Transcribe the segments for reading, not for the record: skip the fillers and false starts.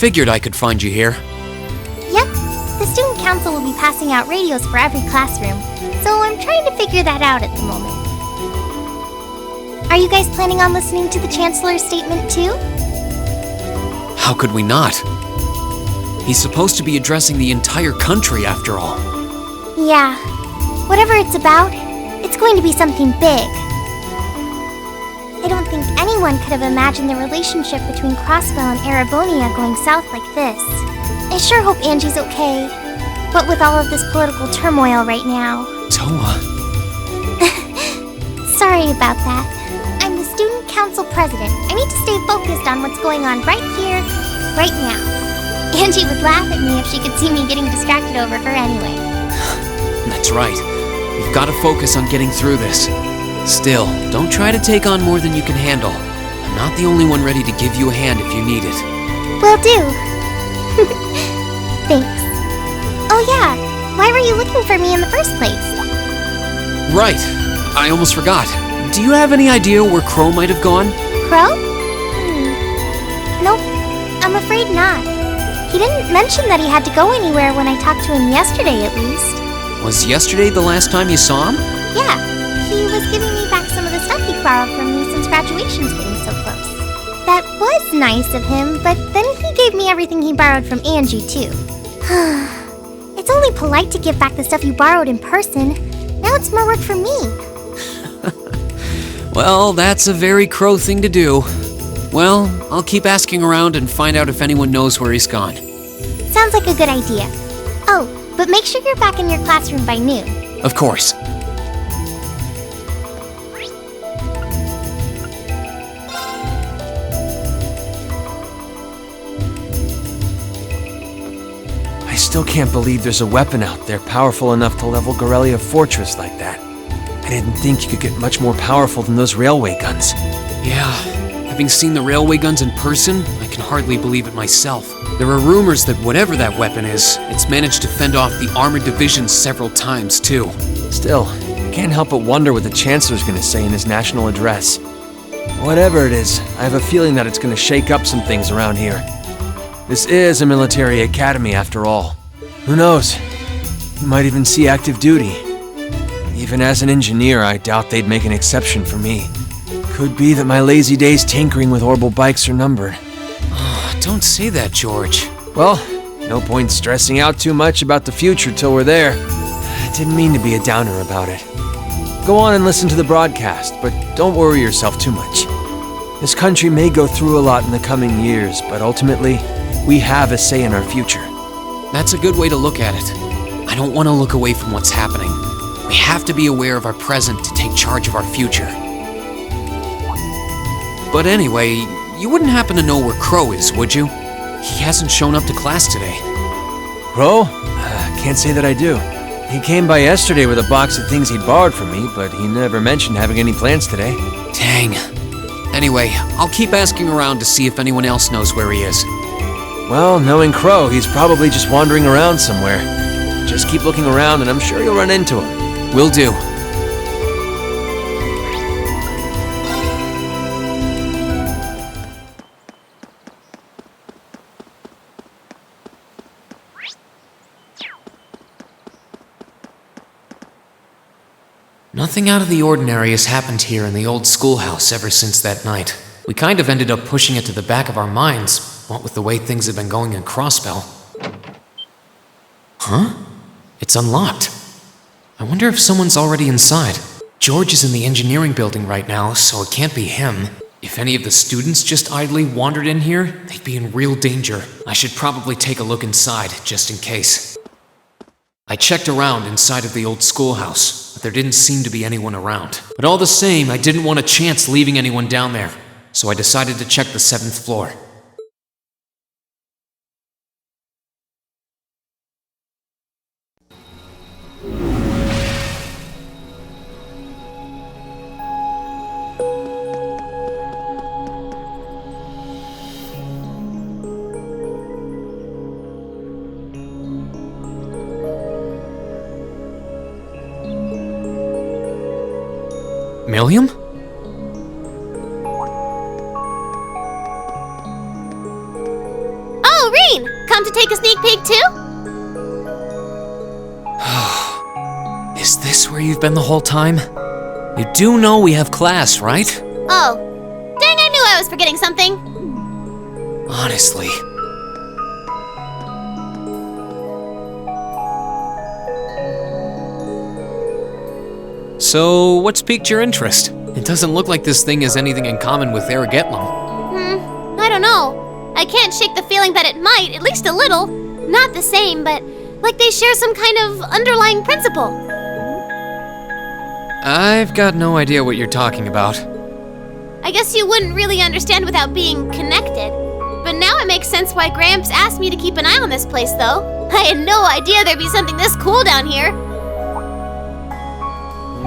figured I could find you here. Yep, the student council will be passing out radios for every classroom, so I'm trying to figure that out at the moment. Are you guys planning on listening to the Chancellor's statement too? How could we not? He's supposed to be addressing the entire country after all. Yeah, whatever it's about, it's going to be something big. I don't think anyone could have imagined the relationship between Crossbell and Arabonia going south like this. I sure hope Angie's okay. What with all of this political turmoil right now. Toa. Sorry about that. I'm the student council president. I need to stay focused on what's going on right here, right now. Angie would laugh at me if she could see me getting distracted over her anyway. That's right. We've got to focus on getting through this. Still, don't try to take on more than you can handle. I'm not the only one ready to give you a hand if you need it. Will do. Thanks. Oh yeah, why were you looking for me in the first place? Right. I almost forgot. Do you have any idea where Crow might have gone? Crow? Nope, I'm afraid not. He didn't mention that he had to go anywhere when I talked to him yesterday, at least. Was yesterday the last time you saw him? Yeah, he was giving me back some of the stuff he borrowed from me since graduation's getting so close. That was nice of him, but then he gave me everything he borrowed from Angie, too. It's only polite to give back the stuff you borrowed in person. Now it's more work for me. Well, that's a very Crow thing to do. Well, I'll keep asking around and find out if anyone knows where he's gone. Sounds like a good idea. Oh, but make sure you're back in your classroom by noon. Of course. I still can't believe there's a weapon out there powerful enough to level Gorelia Fortress like that. I didn't think you could get much more powerful than those railway guns. Yeah, having seen the railway guns in person, I can hardly believe it myself. There are rumors that whatever that weapon is, it's managed to fend off the armored divisions several times, too. Still, I can't help but wonder what the Chancellor's gonna say in his national address. Whatever it is, I have a feeling that it's gonna shake up some things around here. This is a military academy after all. Who knows? You might even see active duty. Even as an engineer, I doubt they'd make an exception for me. Could be that my lazy days tinkering with orbital bikes are numbered. Don't say that, George. Well, no point stressing out too much about the future till we're there. I didn't mean to be a downer about it. Go on and listen to the broadcast, but don't worry yourself too much. This country may go through a lot in the coming years, but ultimately, we have a say in our future. That's a good way to look at it. I don't want to look away from what's happening. We have to be aware of our present to take charge of our future. But anyway, you wouldn't happen to know where Crow is, would you? He hasn't shown up to class today. Crow? Can't say that I do. He came by yesterday with a box of things he'd borrowed from me, but he never mentioned having any plans today. Dang. Anyway, I'll keep asking around to see if anyone else knows where he is. Well, knowing Crow, he's probably just wandering around somewhere. Just keep looking around and I'm sure you'll run into him. Will do. Nothing out of the ordinary has happened here in the old schoolhouse ever since that night. We kind of ended up pushing it to the back of our minds, what with the way things have been going in Crossbell. Huh? It's unlocked. I wonder if someone's already inside. George is in the engineering building right now, so it can't be him. If any of the students just idly wandered in here, they'd be in real danger. I should probably take a look inside, just in case. I checked around inside of the old schoolhouse, but there didn't seem to be anyone around. But all the same, I didn't want a chance leaving anyone down there, so I decided to check the 7th floor. Milliam? Oh, sneak peek too? Is this where you've been the whole time? You do know we have class, right? Oh. Dang, I knew I was forgetting something. Honestly. So, what's piqued your interest? It doesn't look like this thing has anything in common with Elrichbros. I don't know. I can't shake the feeling that it might, at least a little. Not the same, but like they share some kind of underlying principle. I've got no idea what you're talking about. I guess you wouldn't really understand without being connected. But now it makes sense why Gramps asked me to keep an eye on this place, though. I had no idea there'd be something this cool down here.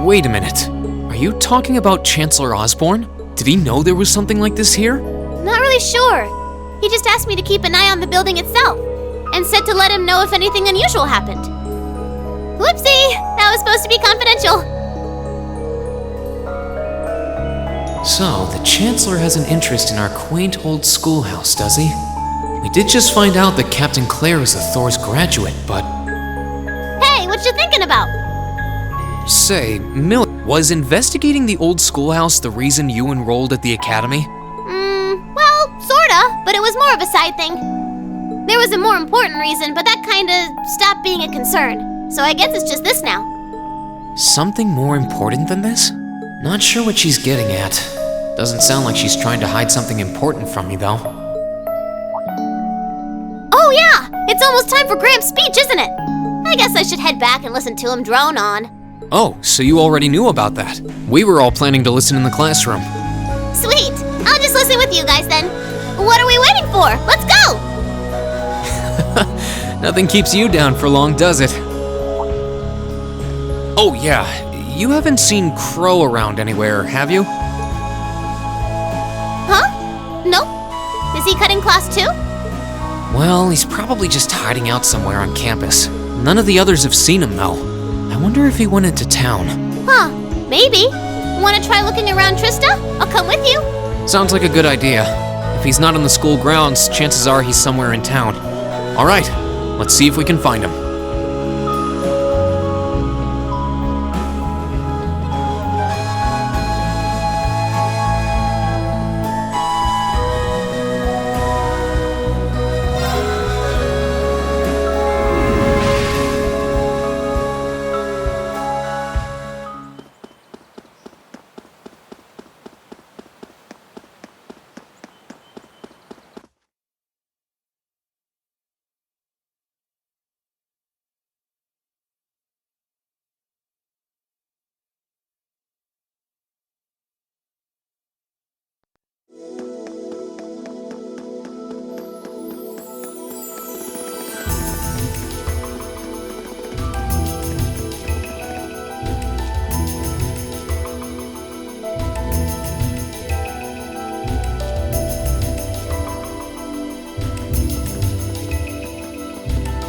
Wait a minute. Are you talking about Chancellor Osborne? Did he know there was something like this here? Not really sure. He just asked me to keep an eye on the building itself, and said to let him know if anything unusual happened. Whoopsie! That was supposed to be confidential. So, the Chancellor has an interest in our quaint old schoolhouse, does he? We did just find out that Captain Claire is a Thor's graduate, but... Hey, what you thinking about? Say, Millie, was investigating the old schoolhouse the reason you enrolled at the academy? Well, sorta, but it was more of a side thing. There was a more important reason, but that kinda stopped being a concern. So I guess it's just this now. Something more important than this? Not sure what she's getting at. Doesn't sound like she's trying to hide something important from me, though. Oh yeah! It's almost time for Gramps' speech, isn't it? I guess I should head back and listen to him drone on. Oh, so you already knew about that. We were all planning to listen in the classroom. Sweet! I'll just listen with you guys then. What are we waiting for? Let's go! Nothing keeps you down for long, does it? Oh yeah, you haven't seen Crow around anywhere, have you? Huh? Nope. Is he cutting class too? Well, he's probably just hiding out somewhere on campus. None of the others have seen him, though. I wonder if he went into town. Huh, maybe. Wanna try looking around, Trista? I'll come with you. Sounds like a good idea. If he's not on the school grounds, chances are he's somewhere in town. All right, let's see if we can find him.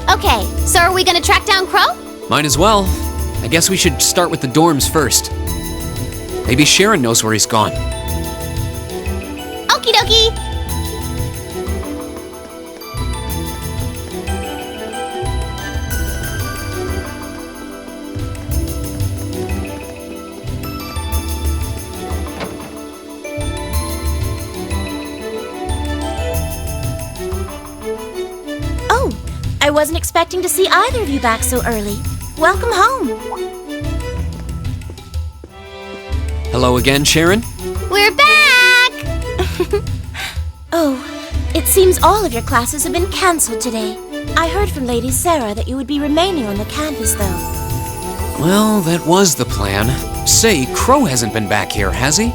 Okay, so are we gonna track down Crow? Might as well. I guess we should start with the dorms first. Maybe Sharon knows where he's gone. Okie dokie! Oh, I wasn't expecting to see either of you back so early. Welcome home. Hello again, Sharon? We're back! Oh, it seems all of your classes have been cancelled today. I heard from Lady Sarah that you would be remaining on the campus, though. Well, that was the plan. Say, Crow hasn't been back here, has he?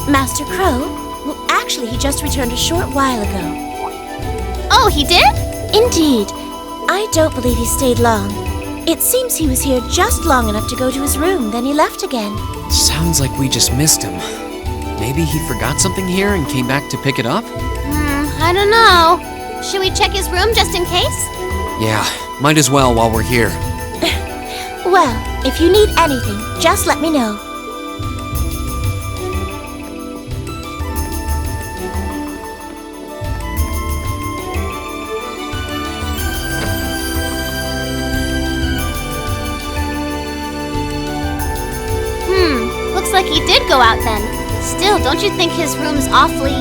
Master Crow? Well, actually, he just returned a short while ago. Oh, he did? Indeed. I don't believe he stayed long. It seems he was here just long enough to go to his room, then he left again. Sounds like we just missed him. Maybe he forgot something here and came back to pick it up? I don't know. Should we check his room just in case? Yeah, might as well while we're here. Well, if you need anything, just let me know. like he did go out then. Still, don't you think his room's awfully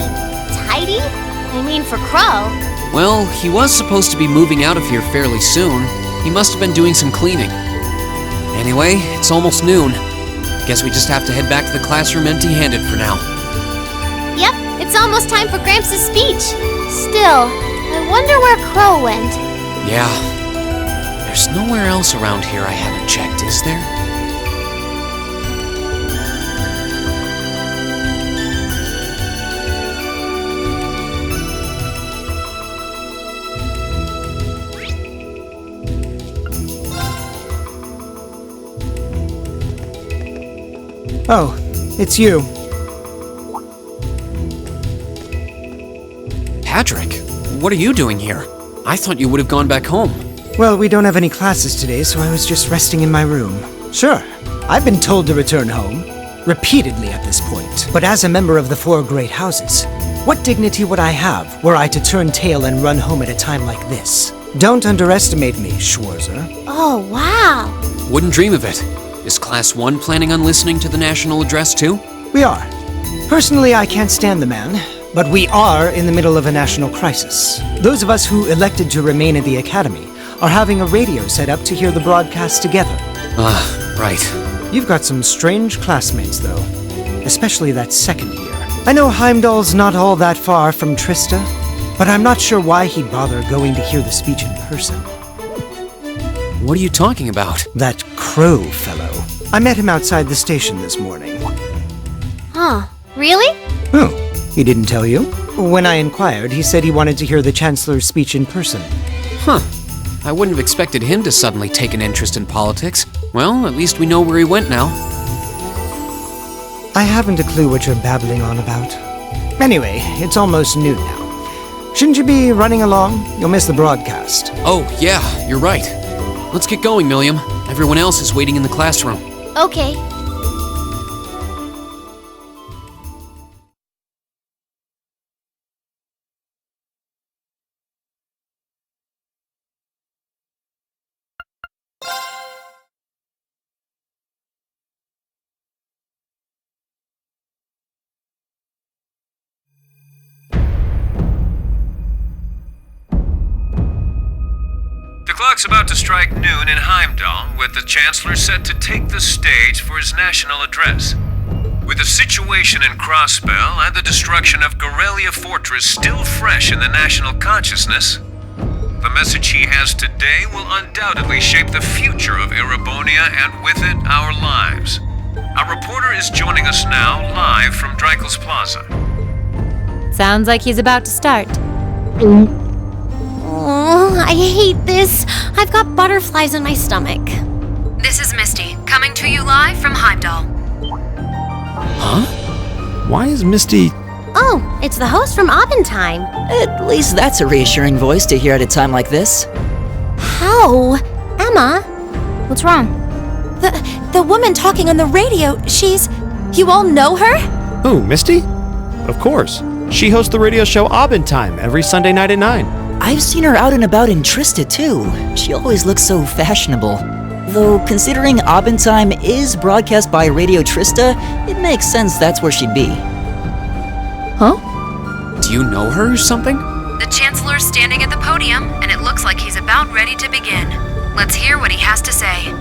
tidy? I mean, for Crow. Well, he was supposed to be moving out of here fairly soon. He must have been doing some cleaning. Anyway, it's almost noon. Guess we just have to head back to the classroom empty-handed for now. Yep, it's almost time for Gramps' speech. Still, I wonder where Crow went. Yeah. There's nowhere else around here I haven't checked, is there? Oh, it's you. Patrick, what are you doing here? I thought you would have gone back home. Well, we don't have any classes today, so I was just resting in my room. Sure, I've been told to return home, repeatedly at this point. But as a member of the Four Great Houses, what dignity would I have were I to turn tail and run home at a time like this? Don't underestimate me, Schwarzer. Oh, wow. Wouldn't dream of it. Is Class 1 planning on listening to the national address too? We are. Personally, I can't stand the man, but we are in the middle of a national crisis. Those of us who elected to remain at the Academy are having a radio set up to hear the broadcast together. Right. You've got some strange classmates, though. Especially that second year. I know Heimdall's not all that far from Trista, but I'm not sure why he'd bother going to hear the speech in person. What are you talking about? That Crow fellow. I met him outside the station this morning. Huh, really? Oh, he didn't tell you? When I inquired, he said he wanted to hear the Chancellor's speech in person. Huh. I wouldn't have expected him to suddenly take an interest in politics. Well, at least we know where he went now. I haven't a clue what you're babbling on about. Anyway, it's almost noon now. Shouldn't you be running along? You'll miss the broadcast. Oh, yeah, you're right. Let's get going, Milliam. Everyone else is waiting in the classroom. Okay. The clock's about to strike noon in Heimdall, with the Chancellor set to take the stage for his national address. With the situation in Crossbell and the destruction of Gorelia Fortress still fresh in the national consciousness, the message he has today will undoubtedly shape the future of Erebonia and with it, our lives. Our reporter is joining us now live from Dreikel's Plaza. Sounds like he's about to start. Oh, I hate this. I've got butterflies in my stomach. This is Misty, coming to you live from Heimdall. Huh? Why is Misty... Oh, it's the host from Abendheim. At least that's a reassuring voice to hear at a time like this. How? Emma? What's wrong? The woman talking on the radio, she's... You all know her? Who, Misty? Of course. She hosts the radio show Abendheim every Sunday night at 9. I've seen her out and about in Trista, too. She always looks so fashionable. Though, considering Abendheim is broadcast by Radio Trista, it makes sense that's where she'd be. Huh? Do you know her or something? The Chancellor's standing at the podium, and it looks like he's about ready to begin. Let's hear what he has to say.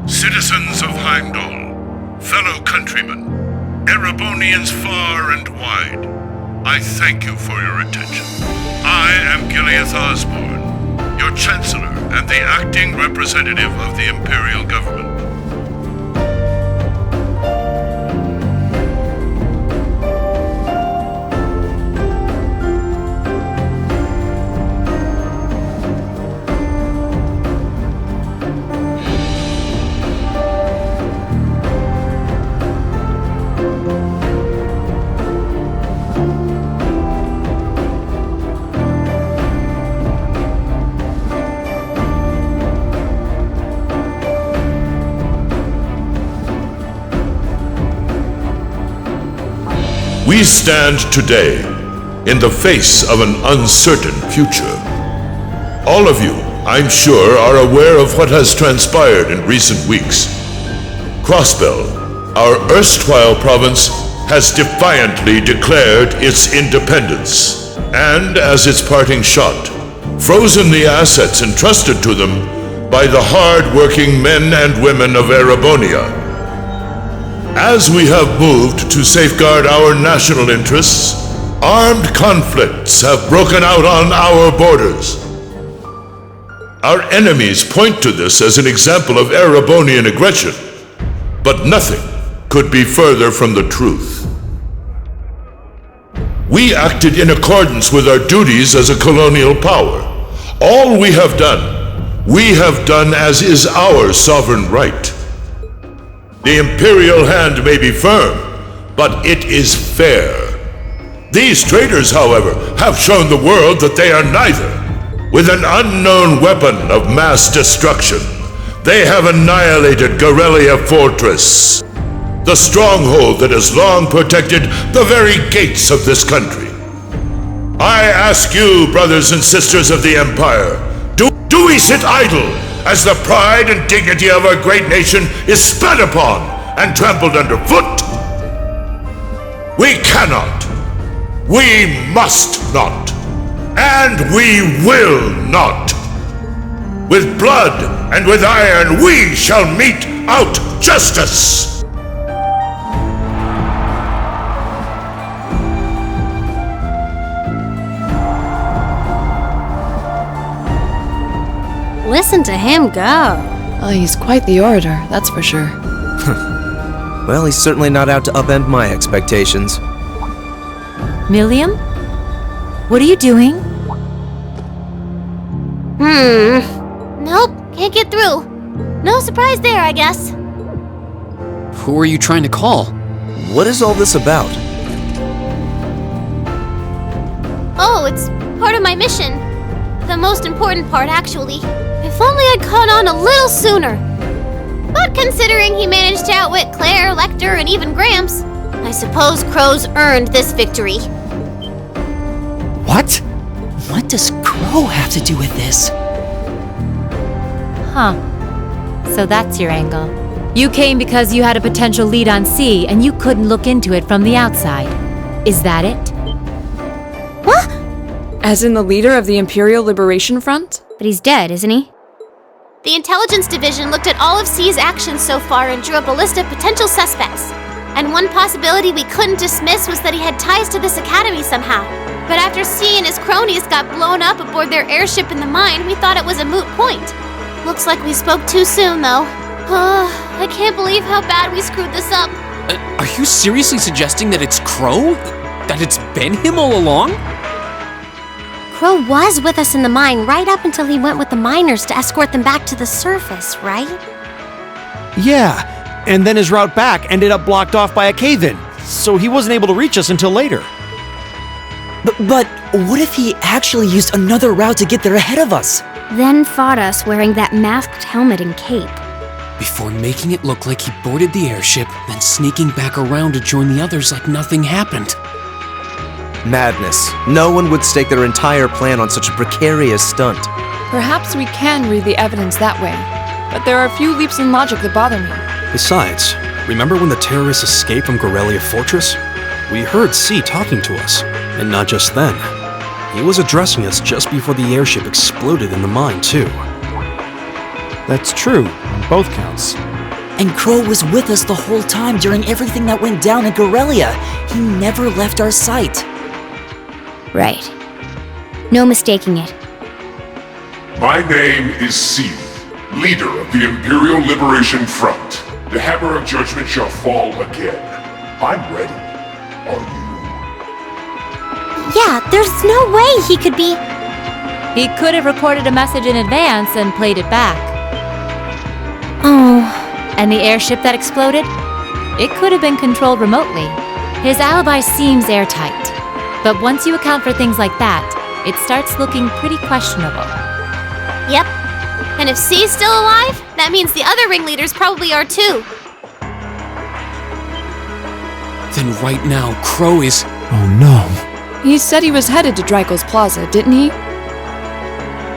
Citizens of Heimdall, fellow countrymen, Erebonians far and wide, I thank you for your attention. I am Gileath Osborne, your Chancellor and the acting representative of the Imperial Government. We stand today in the face of an uncertain future. All of you, I'm sure, are aware of what has transpired in recent weeks. Crossbell, our erstwhile province, has defiantly declared its independence, and as its parting shot, frozen the assets entrusted to them by the hard-working men and women of Erebonia. As we have moved to safeguard our national interests, armed conflicts have broken out on our borders. Our enemies point to this as an example of Erebonian aggression, but nothing could be further from the truth. We acted in accordance with our duties as a colonial power. All we have done as is our sovereign right. The imperial hand may be firm, but it is fair. These traitors, however, have shown the world that they are neither. With an unknown weapon of mass destruction, they have annihilated Gorelia Fortress, the stronghold that has long protected the very gates of this country. I ask you, brothers and sisters of the Empire, do we sit idle as the pride and dignity of our great nation is spat upon and trampled underfoot? We cannot, we must not, and we will not. With blood and with iron we shall mete out justice. Listen to him go. Oh, he's quite the orator, that's for sure. Well, he's certainly not out to upend my expectations. Milliam? What are you doing? Nope, can't get through. No surprise there, I guess. Who are you trying to call? What is all this about? Oh, it's part of my mission. The most important part, actually. If only I'd caught on a little sooner. But considering he managed to outwit Claire, Lecter, and even Gramps, I suppose Crow's earned this victory. What? What does Crow have to do with this? Huh. So that's your angle. You came because you had a potential lead on C and you couldn't look into it from the outside. Is that it? What? As in the leader of the Imperial Liberation Front? But he's dead, isn't he? The Intelligence Division looked at all of C's actions so far and drew up a list of potential suspects. And one possibility we couldn't dismiss was that he had ties to this academy somehow. But after C and his cronies got blown up aboard their airship in the mine, we thought it was a moot point. Looks like we spoke too soon, though. I can't believe how bad we screwed this up. Are you seriously suggesting that it's Crow? That it's been him all along? Crow was with us in the mine right up until he went with the miners to escort them back to the surface, right? Yeah, and then his route back ended up blocked off by a cave-in, so he wasn't able to reach us until later. But what if he actually used another route to get there ahead of us? Then fought us wearing that masked helmet and cape. Before making it look like he boarded the airship, then sneaking back around to join the others like nothing happened. Madness. No one would stake their entire plan on such a precarious stunt. Perhaps we can read the evidence that way, but there are a few leaps in logic that bother me. Besides, remember when the terrorists escaped from Gorelia Fortress? We heard C talking to us, and not just then. He was addressing us just before the airship exploded in the mine, too. That's true, on both counts. And Crow was with us the whole time during everything that went down in Gorelia. He never left our sight. Right. No mistaking it. My name is C, leader of the Imperial Liberation Front. The hammer of judgment shall fall again. I'm ready. Are you? Yeah, there's no way he could be... He could have recorded a message in advance and played it back. Oh. And the airship that exploded? It could have been controlled remotely. His alibi seems airtight. But once you account for things like that, it starts looking pretty questionable. Yep. And if C's still alive, that means the other ringleaders probably are too. Then right now, Crow is... Oh no. He said he was headed to Dreikel's Plaza, didn't he?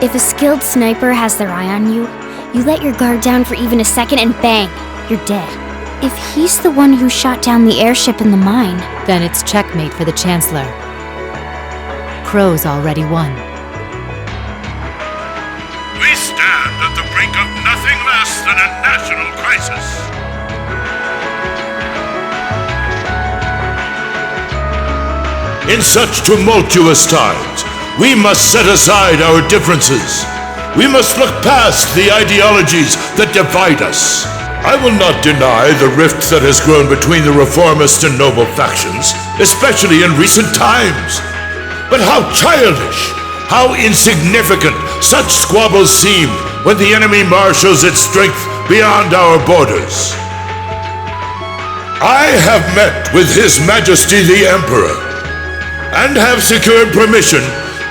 If a skilled sniper has their eye on you, you let your guard down for even a second and bang, you're dead. If he's the one who shot down the airship in the mine, Then it's checkmate for the Chancellor. Crow's already won. We stand at the brink of nothing less than a national crisis. In such tumultuous times, we must set aside our differences. We must look past the ideologies that divide us. I will not deny the rift that has grown between the reformist and noble factions, especially in recent times. But how childish, how insignificant such squabbles seem when the enemy marshals its strength beyond our borders. I have met with His Majesty the Emperor, and have secured permission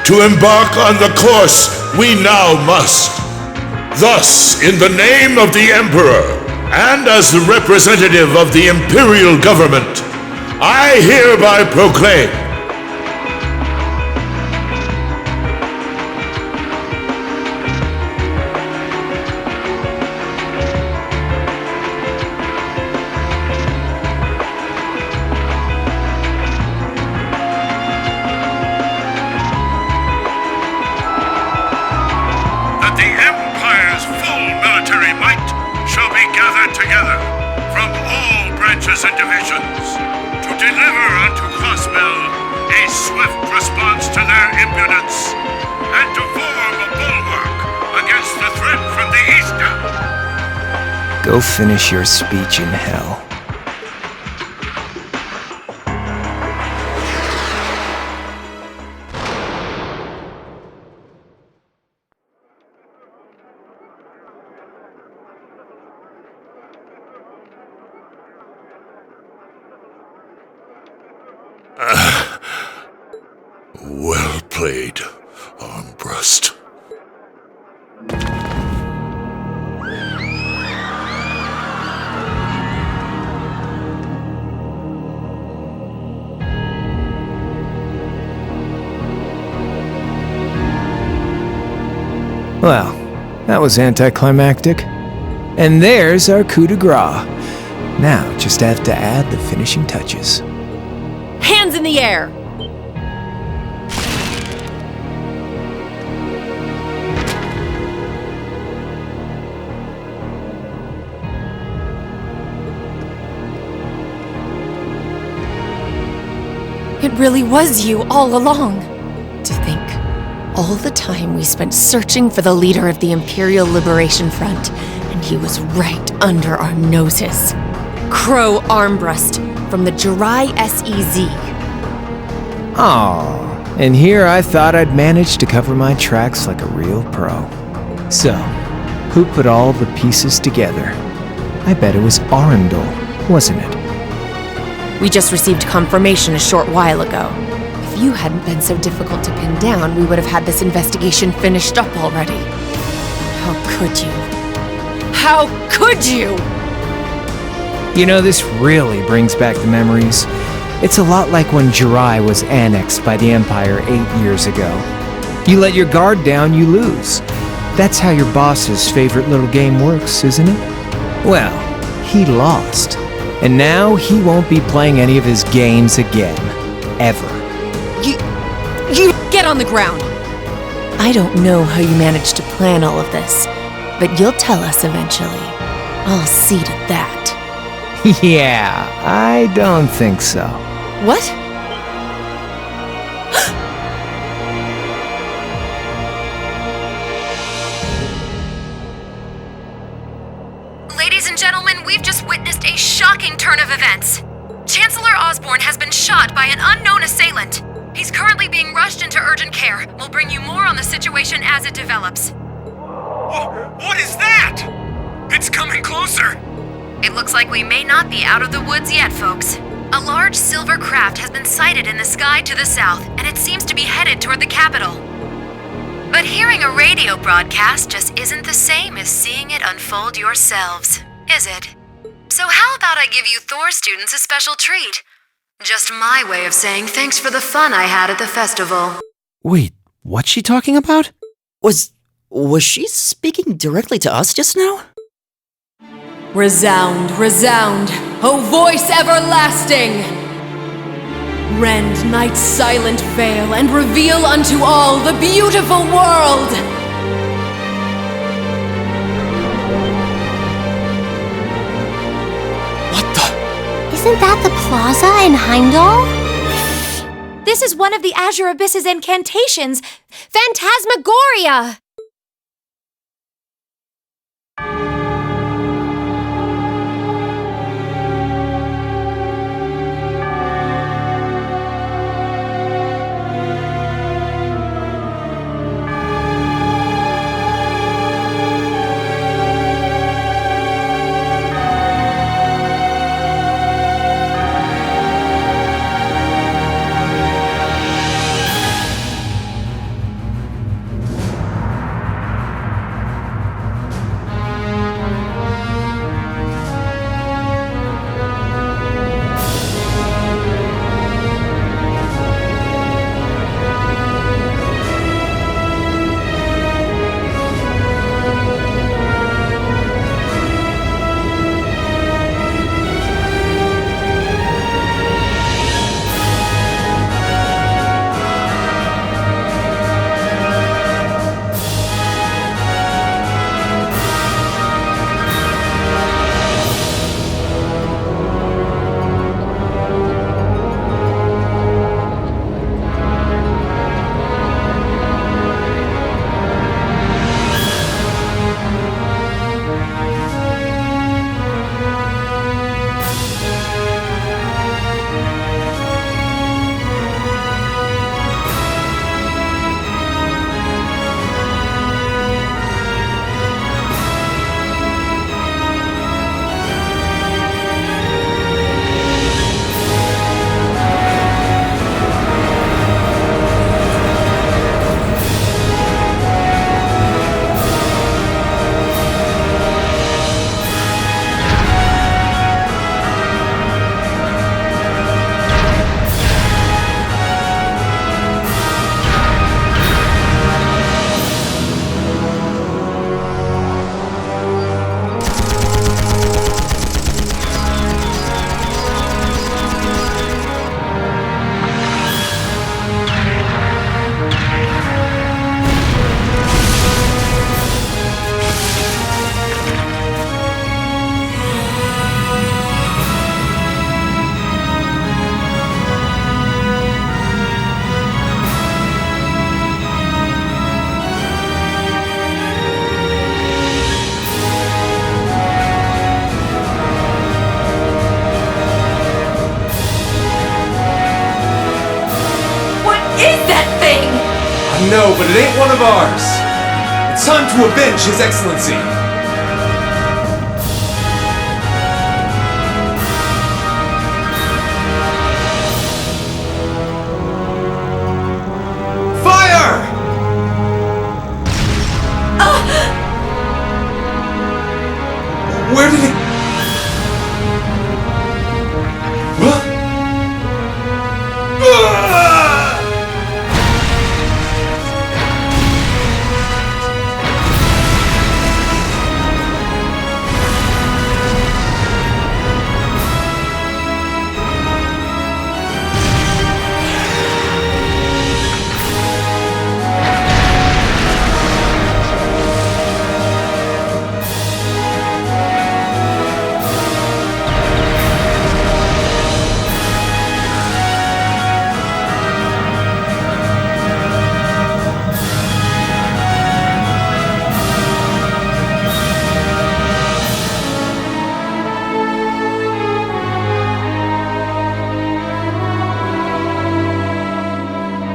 to embark on the course we now must. Thus, in the name of the Emperor, and as the representative of the Imperial Government, I hereby proclaim that the Empire's full military might shall be gathered together from all branches and divisions to deliver unto Crossbell a swift response to their impudence and to form a bulwark against the threat from the east. Go finish your speech in hell. Well played, Armbrust. Well, that was anticlimactic. And there's our coup de grace. Now, just have to add the finishing touches. Hands in the air! It really was you all along. To think, all the time we spent searching for the leader of the Imperial Liberation Front, and he was right under our noses. Crow Armbrust from the Jirai SEZ. Aw, and here I thought I'd managed to cover my tracks like a real pro. So, who put all the pieces together? I bet it was Arundel, wasn't it? We just received confirmation a short while ago. If you hadn't been so difficult to pin down, we would have had this investigation finished up already. How could you? How could you? You know, this really brings back the memories. It's a lot like when Jirai was annexed by the Empire 8 years ago. You let your guard down, you lose. That's how your boss's favorite little game works, isn't it? Well, he lost. And now he won't be playing any of his games again. Ever. You get on the ground! I don't know how you managed to plan all of this, but you'll tell us eventually. I'll see to that. Yeah, I don't think so. What? Ladies and gentlemen, we've just witnessed a shocking turn of events. Chancellor Osborne has been shot by an unknown assailant. He's currently being rushed into urgent care. We'll bring you more on the situation as it develops. What is that? It's coming closer. It looks like we may not be out of the woods yet, folks. A large silver craft has been sighted in the sky to the south, and it seems to be headed toward the capital. But hearing a radio broadcast just isn't the same as seeing it unfold yourselves, is it? So how about I give you Thor students a special treat? Just my way of saying thanks for the fun I had at the festival. Wait, what's she talking about? Was she speaking directly to us just now? Resound, resound, O voice everlasting! Rend night's silent veil and reveal unto all the beautiful world! Isn't that the plaza in Heimdall? This is one of the Azure Abyss's incantations! Phantasmagoria! No, but it ain't one of ours. It's time to avenge His Excellency. Fire! Where did it...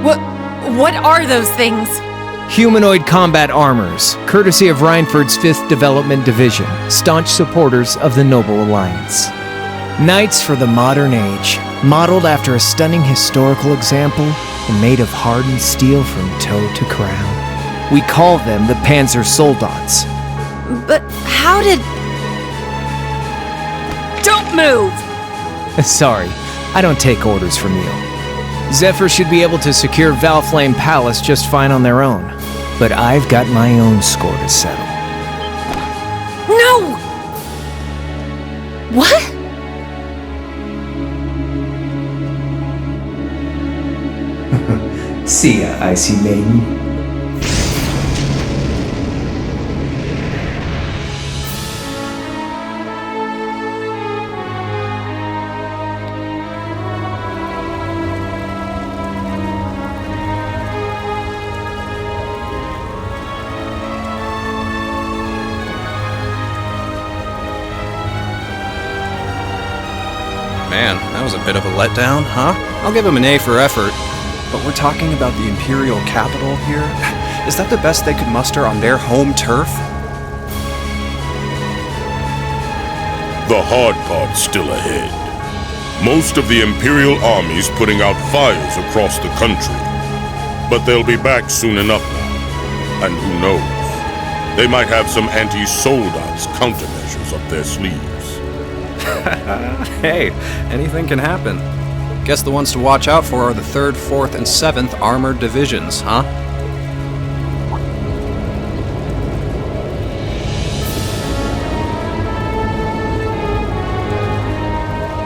What? What are those things? Humanoid combat armors, courtesy of Reinford's 5th Development Division, staunch supporters of the Noble Alliance. Knights for the modern age, modeled after a stunning historical example and made of hardened steel from toe to crown. We call them the Panzer Soldats. But how did... Don't move! Sorry, I don't take orders from you. Zephyr should be able to secure Valflame Palace just fine on their own, but I've got my own score to settle. No! What? See ya, Icy Maiden. Man, that was a bit of a letdown, huh? I'll give him an A for effort. But we're talking about the Imperial capital here? Is that the best they could muster on their home turf? The hard part's still ahead. Most of the Imperial army's putting out fires across the country. But they'll be back soon enough now. And who knows? They might have some anti-soldats countermeasures up their sleeves. Hey, anything can happen. Guess the ones to watch out for are the 3rd, 4th, and 7th Armored Divisions, huh?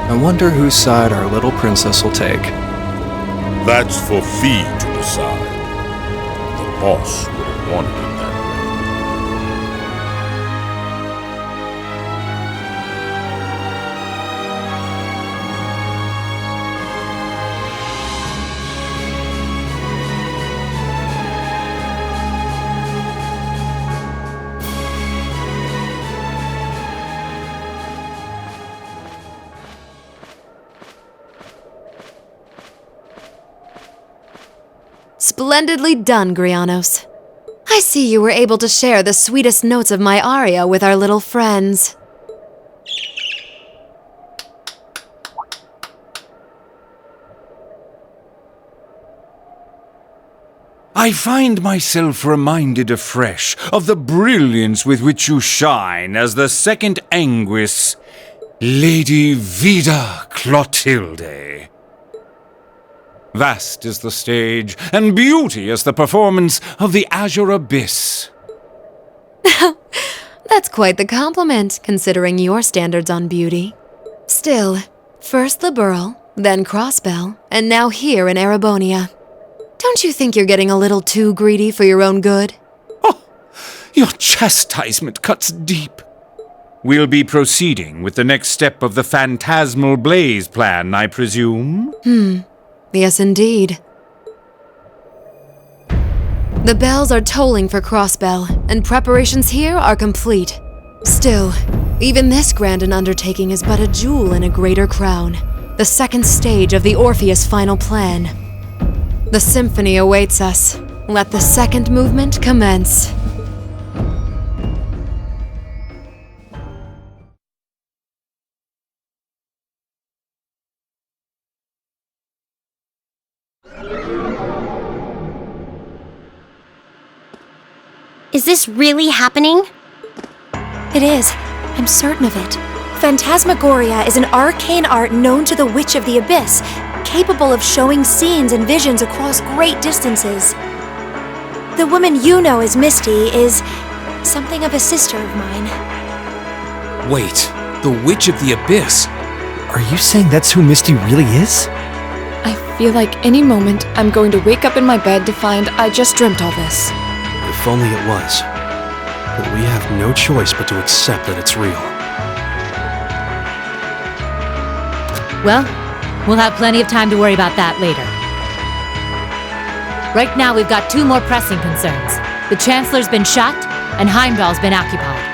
I wonder whose side our little princess will take. That's for Fee to decide. The boss would have wanted it that way. Splendidly done, Grianos. I see you were able to share the sweetest notes of my aria with our little friends. I find myself reminded afresh of the brilliance with which you shine as the second Anguis, Lady Vida Clotilde. Vast is the stage, and beauteous the performance of the Azure Abyss. That's quite the compliment, considering your standards on beauty. Still, first the Burl, then Crossbell, and now here in Erebonia. Don't you think you're getting a little too greedy for your own good? Your chastisement cuts deep. We'll be proceeding with the next step of the Phantasmal Blaze plan, I presume? Yes, indeed. The bells are tolling for Crossbell, and preparations here are complete. Still, even this grand an undertaking is but a jewel in a greater crown, the second stage of the Orpheus final plan. The symphony awaits us. Let the second movement commence. Is this really happening? It is. I'm certain of it. Phantasmagoria is an arcane art known to the Witch of the Abyss, capable of showing scenes and visions across great distances. The woman you know as Misty is something of a sister of mine. Wait, the Witch of the Abyss? Are you saying that's who Misty really is? I feel like any moment I'm going to wake up in my bed to find I just dreamt all this. If only it was. But we have no choice but to accept that it's real. Well, we'll have plenty of time to worry about that later. Right now, we've got two more pressing concerns. The Chancellor's been shot, and Heimdall's been occupied.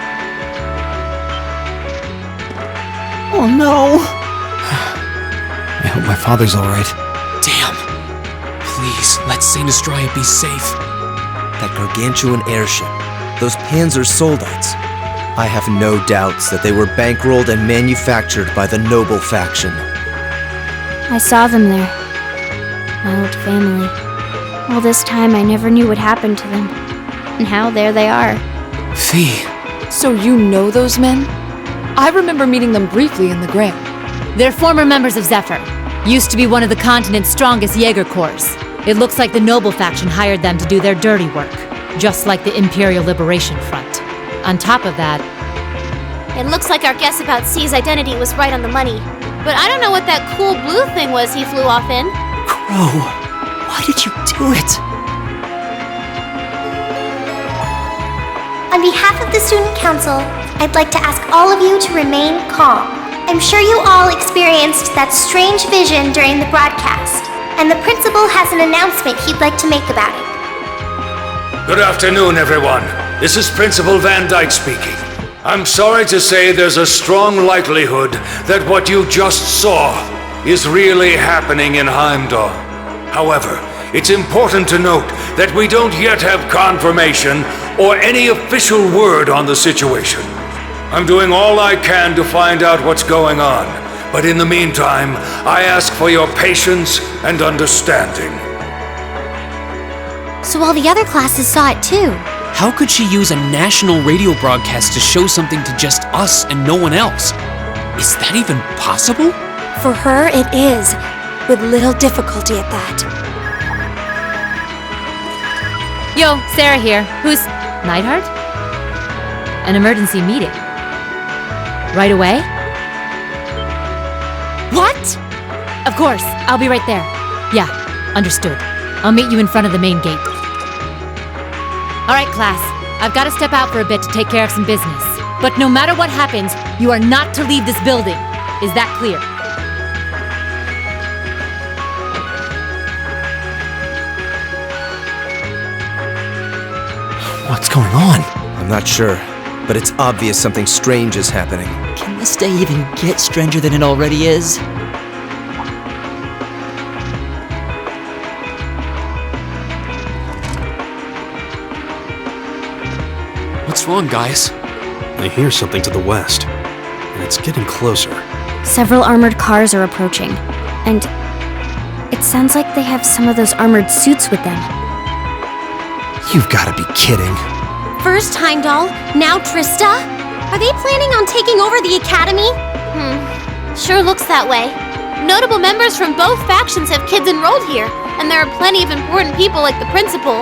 Oh no! I hope my father's alright. Damn. Please, let Saint Astraea be safe. That gargantuan airship, those Panzer soldats. I have no doubts that they were bankrolled and manufactured by the noble faction. I saw them there. My old family. All this time I never knew what happened to them. Now there they are. Fee. So you know those men? I remember meeting them briefly in the Grail. They're former members of Zephyr. Used to be one of the continent's strongest Jaeger Corps. It looks like the Noble faction hired them to do their dirty work, just like the Imperial Liberation Front. On top of that, It looks like our guess about C's identity was right on the money. But I don't know what that cool blue thing was he flew off in. Crow, why did you do it? On behalf of the Student Council, I'd like to ask all of you to remain calm. I'm sure you all experienced that strange vision during the broadcast, and the principal has an announcement he'd like to make about it. Good afternoon, everyone. This is Principal Van Dyke speaking. I'm sorry to say there's a strong likelihood that what you just saw is really happening in Heimdall. However, it's important to note that we don't yet have confirmation or any official word on the situation. I'm doing all I can to find out what's going on, but in the meantime, I ask for your patience and understanding. So all the other classes saw it too. How could she use a national radio broadcast to show something to just us and no one else? Is that even possible? For her, it is, with little difficulty at that. Yo, Sarah here. Who's Neidhart? An emergency meeting. Right away? What? Of course, I'll be right there. Yeah, understood. I'll meet you in front of the main gate. All right, class. I've got to step out for a bit to take care of some business. But no matter what happens, you are not to leave this building. Is that clear? What's going on? I'm not sure, but it's obvious something strange is happening. Can this day even get stranger than it already is? What's wrong, guys? I hear something to the west, and it's getting closer. Several armored cars are approaching, and it sounds like they have some of those armored suits with them. You've got to be kidding. First Heimdall, now Trista? Are they planning on taking over the academy? Sure looks that way. Notable members from both factions have kids enrolled here, and there are plenty of important people like the principal.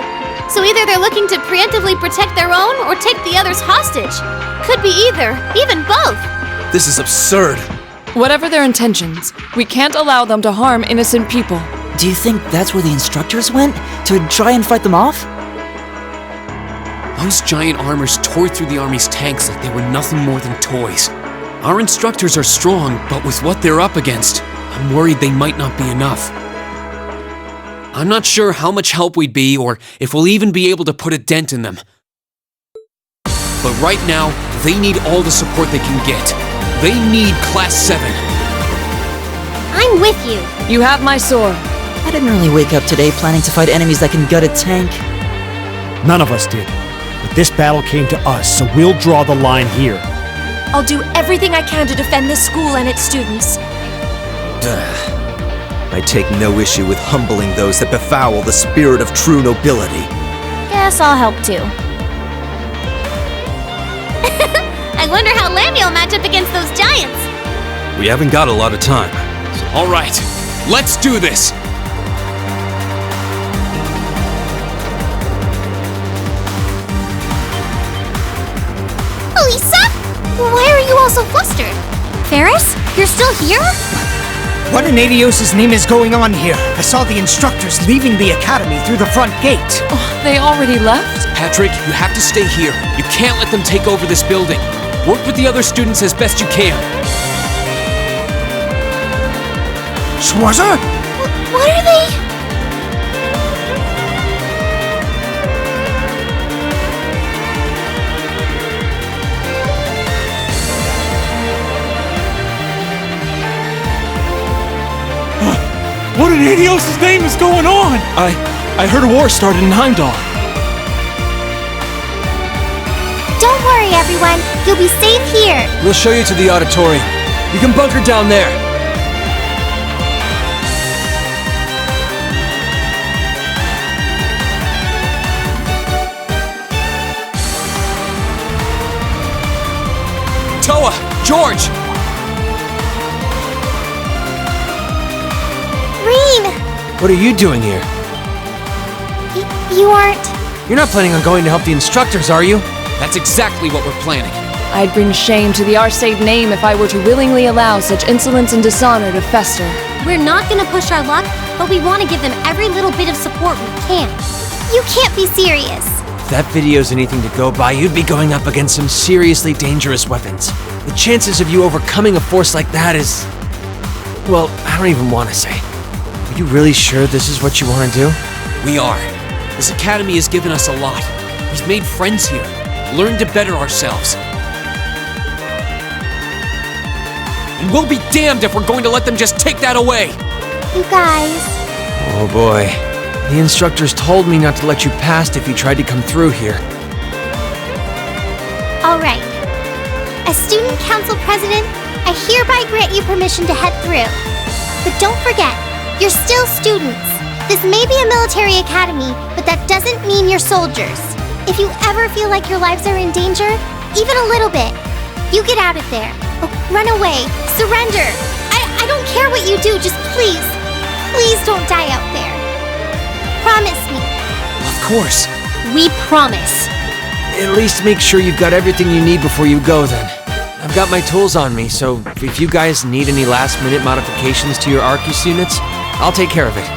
So either they're looking to preemptively protect their own or take the others hostage. Could be either, even both. This is absurd. Whatever their intentions, we can't allow them to harm innocent people. Do you think that's where the instructors went? To try and fight them off? Those giant armors tore through the army's tanks like they were nothing more than toys. Our instructors are strong, but with what they're up against, I'm worried they might not be enough. I'm not sure how much help we'd be or if we'll even be able to put a dent in them. But right now, they need all the support they can get. They need Class 7. I'm with you. You have my sword. I didn't really wake up today planning to fight enemies that can gut a tank. None of us did. But this battle came to us, so we'll draw the line here. I'll do everything I can to defend this school and its students. I take no issue with humbling those that befoul the spirit of true nobility. Guess I'll help too. I wonder how Lambie will match up against those giants. We haven't got a lot of time. All right, let's do this. Elisa? Why are you all so flustered? Ferris? You're still here? What in Adios' name is going on here? I saw the instructors leaving the academy through the front gate. Oh, they already left? Patrick, you have to stay here. You can't let them take over this building. Work with the other students as best you can. Schwarzer? What are they? What in Adios' name is going on? I heard a war started in Heimdall. Don't worry, everyone. You'll be safe here. We'll show you to the auditorium. You can bunker down there. Toa! George! Rean! What are you doing here? You aren't... You're not planning on going to help the instructors, are you? That's exactly what we're planning. I'd bring shame to the Arcade name if I were to willingly allow such insolence and dishonor to fester. We're not gonna push our luck, but we want to give them every little bit of support we can. You can't be serious. If that video's anything to go by, you'd be going up against some seriously dangerous weapons. The chances of you overcoming a force like that is... well, I don't even want to say. Are you really sure this is what you want to do? We are. This academy has given us a lot. We've made friends here, learned to better ourselves. And we'll be damned if we're going to let them just take that away! You guys... Oh boy. The instructors told me not to let you past if you tried to come through here. Alright. As student council president, I hereby grant you permission to head through. But don't forget, you're still students. This may be a military academy, but that doesn't mean you're soldiers. If you ever feel like your lives are in danger, even a little bit, you get out of there. Oh, run away. Surrender. I don't care what you do, just please don't die out there. Promise me. Of course. We promise. At least make sure you've got everything you need before you go then. I've got my tools on me, so if you guys need any last-minute modifications to your Arcus units, I'll take care of it.